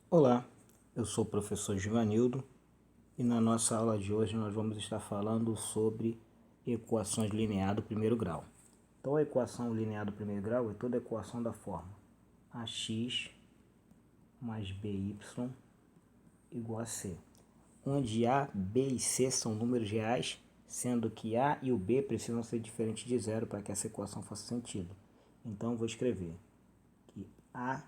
Olá, eu sou o professor Givanildo e na nossa aula de hoje nós vamos estar falando sobre equações lineares do primeiro grau. Então a equação linear do primeiro grau é toda equação da forma ax mais by igual a c, onde a, b e c são números reais, sendo que a e o b precisam ser diferentes de zero para que essa equação faça sentido. Então eu vou escrever que a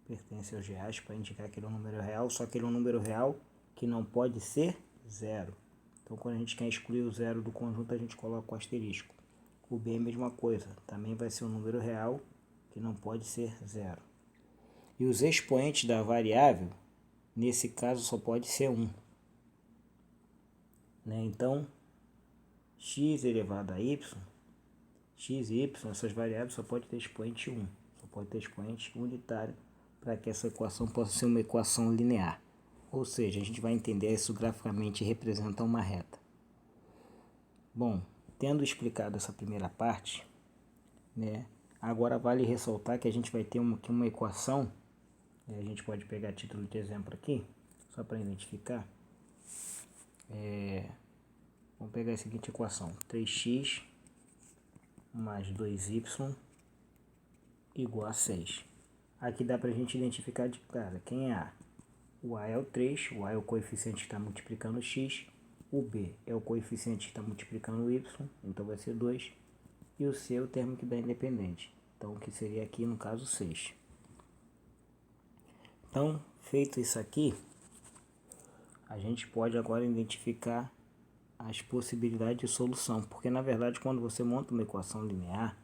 pertence aos reais para indicar que ele é um número real, só que ele é um número real que não pode ser zero. Então quando a gente quer excluir o zero do conjunto, a gente coloca o asterisco. O b é a mesma coisa, também vai ser um número real que não pode ser zero. E os expoentes da variável, nesse caso, só pode ser 1. Então, x elevado a y, x e y, essas variáveis só pode ter expoente 1, só pode ter expoente unitário, para que essa equação possa ser uma equação linear. Ou seja, a gente vai entender isso graficamente representa uma reta. Bom, tendo explicado essa primeira parte, agora vale ressaltar que a gente vai ter uma equação, a gente pode pegar a título de exemplo aqui, só para identificar. Vamos pegar a seguinte equação, 3x mais 2y igual a 6. Aqui dá para a gente identificar de cara quem é A. O A é o 3, o A é o coeficiente que está multiplicando o x, o B é o coeficiente que está multiplicando o y, então vai ser 2, e o C é o termo que dá independente, então o que seria aqui no caso 6. Então, feito isso aqui, a gente pode agora identificar as possibilidades de solução, porque na verdade quando você monta uma equação linear,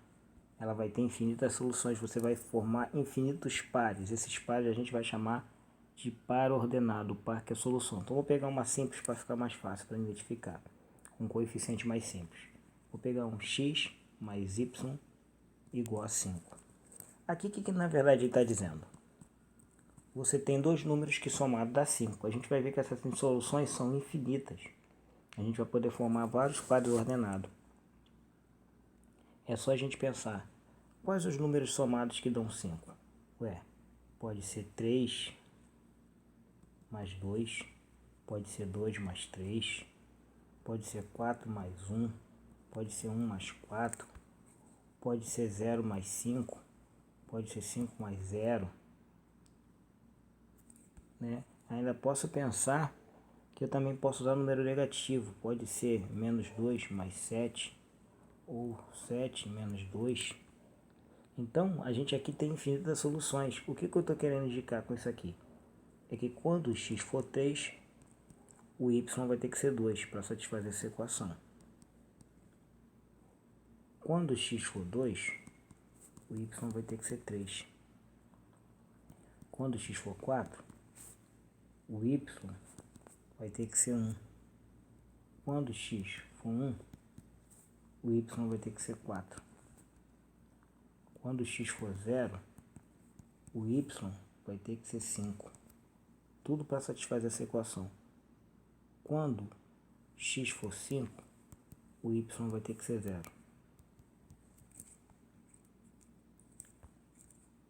ela vai ter infinitas soluções, você vai formar infinitos pares, esses pares a gente vai chamar de par ordenado, o par que é a solução. Então vou pegar uma simples para ficar mais fácil para identificar, um coeficiente mais simples. Vou pegar um x mais y igual a 5. Aqui o que na verdade ele está dizendo? Você tem dois números que somados dá 5. A gente vai ver que essas soluções são infinitas. A gente vai poder formar vários pares ordenados. É só a gente pensar, quais os números somados que dão 5? Pode ser 3 mais 2, pode ser 2 mais 3, pode ser 4 mais 1, pode ser 1 mais 4, pode ser 0 mais 5, pode ser 5 mais 0. Ainda posso pensar que eu também posso usar o número negativo, pode ser menos 2 mais 7, ou 7 menos 2. Então, a gente aqui tem infinitas soluções. O que eu estou querendo indicar com isso aqui? É que quando o x for 3, o y vai ter que ser 2 para satisfazer essa equação. Quando o x for 2, o y vai ter que ser 3. Quando o x for 4, o y vai ter que ser 1. Quando o x for 1, o y vai ter que ser 4. Quando o x for 0, o y vai ter que ser 5. Tudo para satisfazer essa equação. Quando x for 5, o y vai ter que ser 0.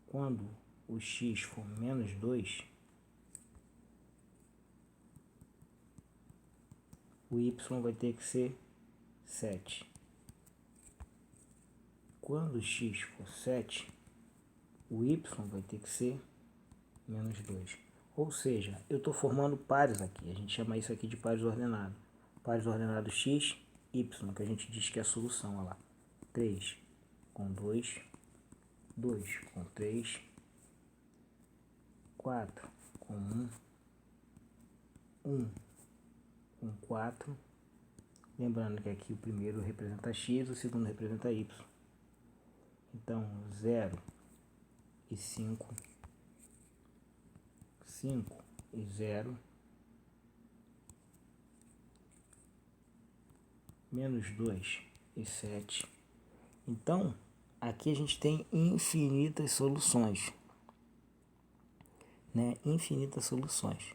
Quando o x for menos 2, o y vai ter que ser 7. Quando x for 7, o y vai ter que ser menos 2. Ou seja, eu estou formando pares aqui. A gente chama isso aqui de pares ordenados. Pares ordenados x, y, que a gente diz que é a solução. Olha lá. 3 com 2, 2 com 3, 4 com 1, 1 com 4. Lembrando que aqui o primeiro representa x, o segundo representa y. Então, 0 e 5, 5 e 0, menos 2 e 7. Então, aqui a gente tem infinitas soluções. Infinitas soluções.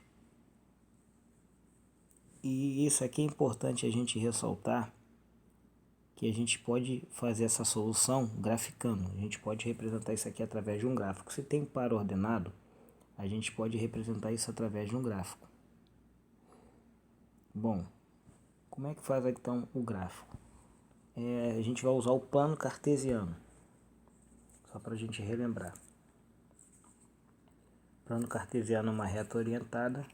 E isso aqui é importante a gente ressaltar, que a gente pode fazer essa solução graficando. A gente pode representar isso aqui através de um gráfico. Se tem par ordenado, a gente pode representar isso através de um gráfico. Bom, como é que faz então o gráfico? A gente vai usar o plano cartesiano, só para a gente relembrar. Plano cartesiano é uma reta orientada.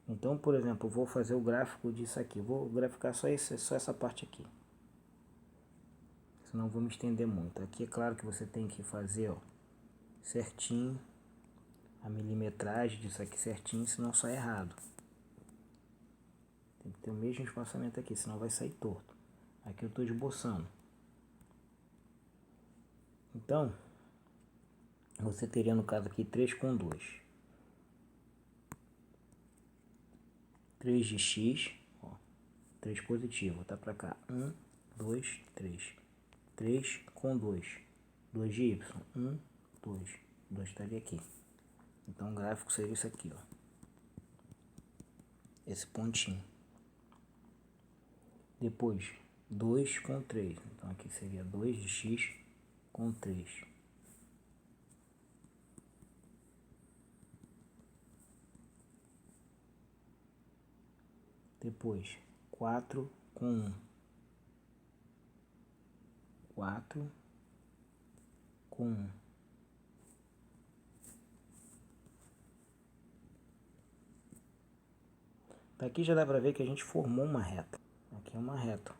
Então, por exemplo, eu vou fazer o gráfico disso aqui. Vou graficar só essa parte aqui. Senão eu vou me estender muito. Aqui é claro que você tem que fazer, ó, certinho a milimetragem disso aqui certinho, senão sai errado. Tem que ter o mesmo espaçamento aqui, senão vai sair torto. Aqui eu estou esboçando. Então, você teria no caso aqui 3 com 2. 3 de x, ó, 3 positivo, tá para cá. 1, 2, 3. 3 com 2. 2 de y. 1, 2. 2 estaria aqui. Então o gráfico seria isso aqui, ó. Esse pontinho. Depois, 2 com 3. Então aqui seria 2 de x com 3. Depois, 4 com 1. 4 com 1. Daqui já dá para ver que a gente formou uma reta. Aqui é uma reta.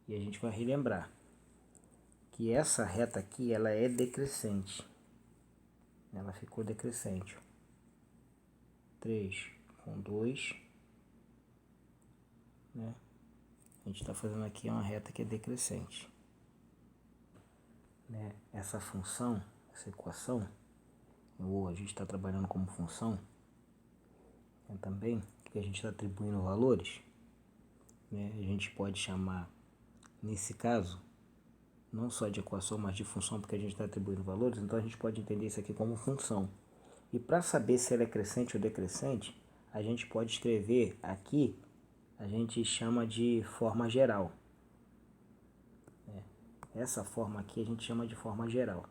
E a gente vai relembrar que essa reta aqui, ela é decrescente. Ela ficou decrescente. 3 com 2. Né? A gente está fazendo aqui uma reta que é decrescente. Né? Essa função, essa equação, ou a gente está trabalhando como função, também, que a gente está atribuindo valores, né? A gente pode chamar, nesse caso, não só de equação, mas de função, porque a gente está atribuindo valores, então a gente pode entender isso aqui como função. E para saber se ela é crescente ou decrescente, a gente pode escrever aqui, a gente chama de forma geral. Essa forma aqui a gente chama de forma geral.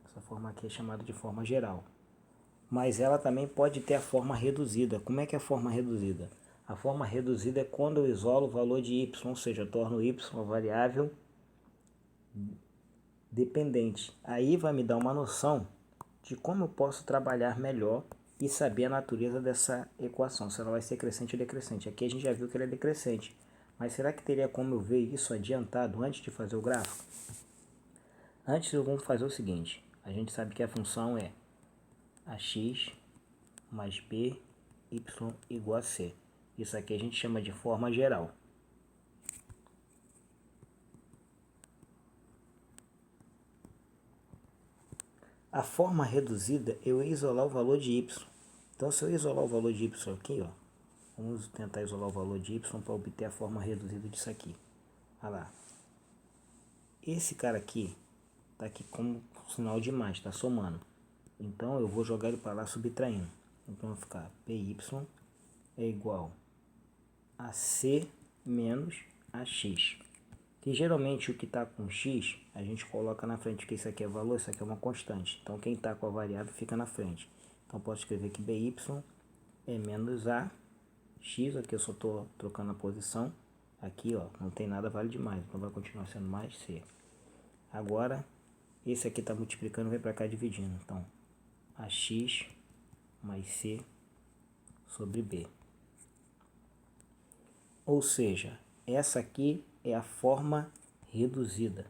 Essa forma aqui é chamada de forma geral. Mas ela também pode ter a forma reduzida. Como é que é a forma reduzida? A forma reduzida é quando eu isolo o valor de y, ou seja, eu torno y uma variável dependente. Aí vai me dar uma noção de como eu posso trabalhar melhor e saber a natureza dessa equação, se ela vai ser crescente ou decrescente. Aqui a gente já viu que ela é decrescente, mas será que teria como eu ver isso adiantado antes de fazer o gráfico? Antes eu vou fazer o seguinte, a gente sabe que a função é ax mais b, y igual a c. Isso aqui a gente chama de forma geral. A forma reduzida, eu ia isolar o valor de y. Então, se eu isolar o valor de y aqui, ó, vamos tentar isolar o valor de y para obter a forma reduzida disso aqui. Olha lá. Esse cara aqui está aqui como sinal de mais, está somando. Então, eu vou jogar ele para lá subtraindo. Então, vai ficar py é igual a c menos a x. Que geralmente o que está com x, a gente coloca na frente, porque isso aqui é valor, isso aqui é uma constante. Então, quem está com a variável fica na frente. Então, posso escrever que by é menos a x, aqui eu só estou trocando a posição. Aqui, ó, não tem nada, vale demais, então vai continuar sendo mais c. Agora, esse aqui está multiplicando, vem para cá dividindo. Então, ax mais c sobre b. Ou seja, essa aqui é a forma reduzida.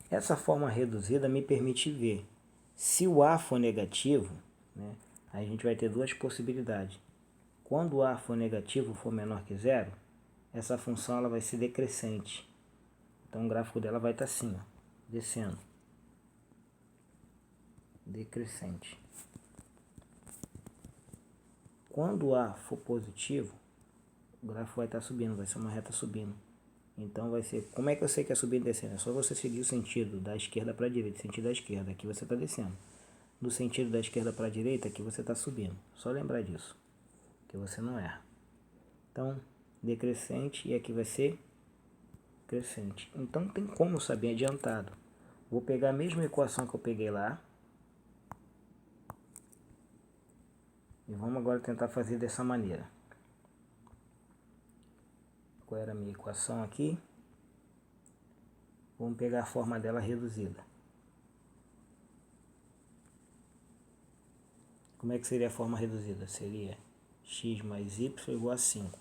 Essa forma reduzida me permite ver se o A for negativo, né, aí a gente vai ter duas possibilidades. Quando o A for negativo, for menor que zero, essa função ela vai ser decrescente. Então o gráfico dela vai estar assim, ó, descendo. Decrescente. Quando o A for positivo, o gráfico vai estar subindo, vai ser uma reta subindo. Então vai ser, como é que eu sei que é subindo e descendo? É só você seguir o sentido da esquerda para a direita, sentido da esquerda, aqui você está descendo. No sentido da esquerda para a direita, aqui você está subindo. Só lembrar disso, que você não erra. Então, decrescente e aqui vai ser crescente. Então não tem como saber adiantado. Vou pegar a mesma equação que eu peguei lá. E vamos agora tentar fazer dessa maneira. Qual era a minha equação aqui? Vamos pegar a forma dela reduzida. Como é que seria a forma reduzida? Seria x mais y igual a 5.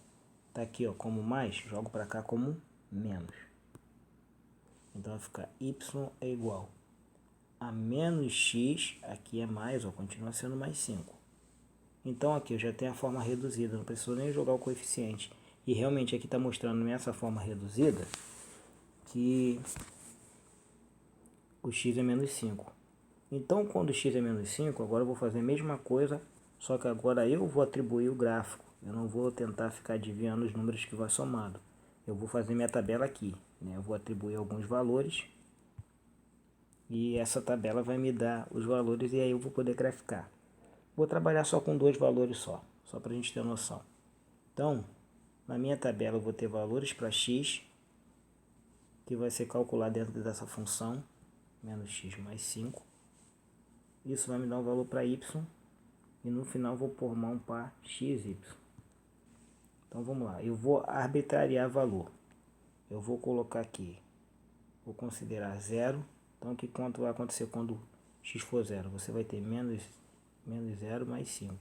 Tá aqui, ó, como mais, jogo para cá como menos. Então vai ficar y é igual a menos x, aqui é mais, ó, continua sendo mais 5. Então aqui eu já tenho a forma reduzida, não preciso nem jogar o coeficiente. E realmente aqui está mostrando nessa forma reduzida que o x é menos 5. Então quando o x é menos 5, agora eu vou fazer a mesma coisa, só que agora eu vou atribuir o gráfico. Eu não vou tentar ficar adivinhando os números que vai somado. Eu vou fazer minha tabela aqui, né? Eu vou atribuir alguns valores e essa tabela vai me dar os valores e aí eu vou poder graficar. Vou trabalhar só com 2 valores só para a gente ter noção. Então, na minha tabela eu vou ter valores para x, que vai ser calculado dentro dessa função, menos x mais 5. Isso vai me dar um valor para y, e no final eu vou formar um par xy. Então vamos lá, eu vou arbitrariar valor. Eu vou colocar aqui, vou considerar 0. Então aqui quanto vai acontecer quando x for 0? Você vai ter menos 0 mais 5.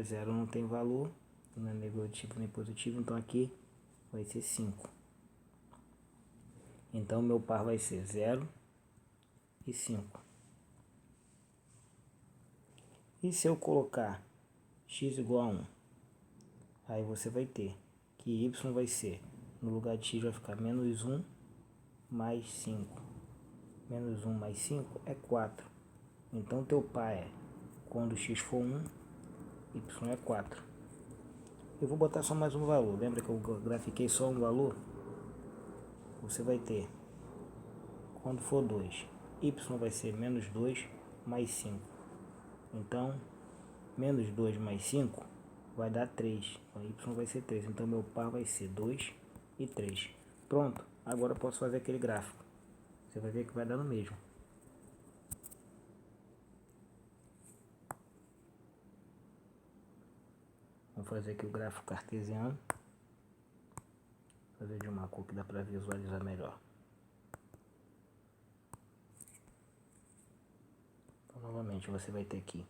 0 não tem valor, não é negativo nem positivo, então aqui vai ser 5. Então meu par vai ser 0 e 5. E se eu colocar x igual a 1, aí você vai ter que y vai ser, no lugar de x vai ficar menos 1 mais 5. Menos 1 mais 5 é 4. Então teu par é, quando x for 1, y é 4. Eu vou botar só mais um valor. Lembra que eu grafiquei só um valor? Você vai ter, quando for 2, y vai ser menos 2 mais 5. Então, menos 2 mais 5 vai dar 3. Então, y vai ser 3. Então, meu par vai ser 2 e 3. Pronto. Agora eu posso fazer aquele gráfico. Você vai ver que vai dar no mesmo. Vamos fazer aqui o gráfico cartesiano. Fazer de uma cor que dá para visualizar melhor. Então, novamente, você vai ter aqui.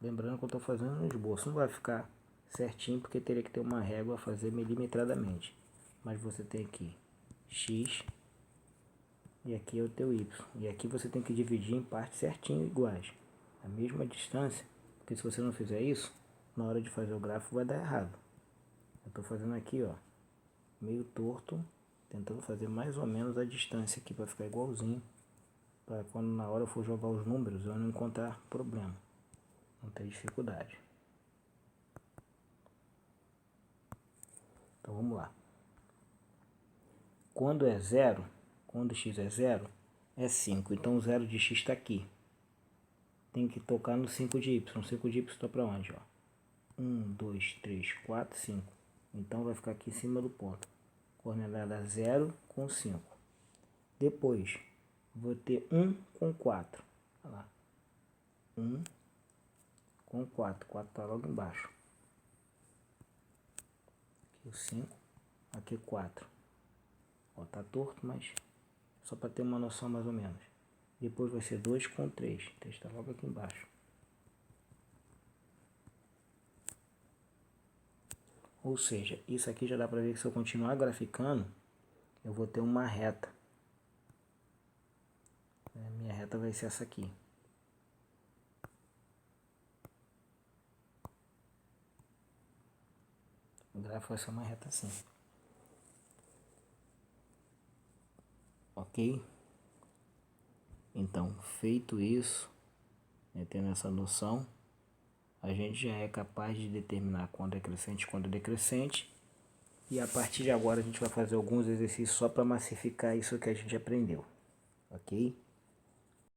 Lembrando que eu estou fazendo no esboço. Não vai ficar certinho, porque teria que ter uma régua a fazer milimetradamente. Mas você tem aqui x e aqui é o teu y. E aqui você tem que dividir em partes certinho iguais. A mesma distância. Porque se você não fizer isso, na hora de fazer o gráfico vai dar errado. Eu estou fazendo aqui, ó, meio torto, tentando fazer mais ou menos a distância aqui para ficar igualzinho. Para quando na hora eu for jogar os números eu não encontrar problema. Não ter dificuldade. Então vamos lá. Quando é 0, quando x é 0, é 5. Então o 0 de x está aqui. Tem que tocar no 5 de y. O 5 de y está para onde? 1, 2, 3, 4, 5. Então vai ficar aqui em cima do ponto. Coordenada 0 com 5. Depois, vou ter 1 com 4. Olha lá. 1 com 4. 4 está logo embaixo. Aqui o 5. Aqui 4. Ó, tá torto, mas só para ter uma noção mais ou menos. Depois vai ser 2 com 3. 3 está logo aqui embaixo. Ou seja, isso aqui já dá para ver que se eu continuar graficando, eu vou ter uma reta. A minha reta vai ser essa aqui. O gráfico vai ser uma reta assim. Ok? Então, feito isso, tendo essa noção, a gente já é capaz de determinar quando é crescente e quando é decrescente. E a partir de agora a gente vai fazer alguns exercícios só para massificar isso que a gente aprendeu. Ok?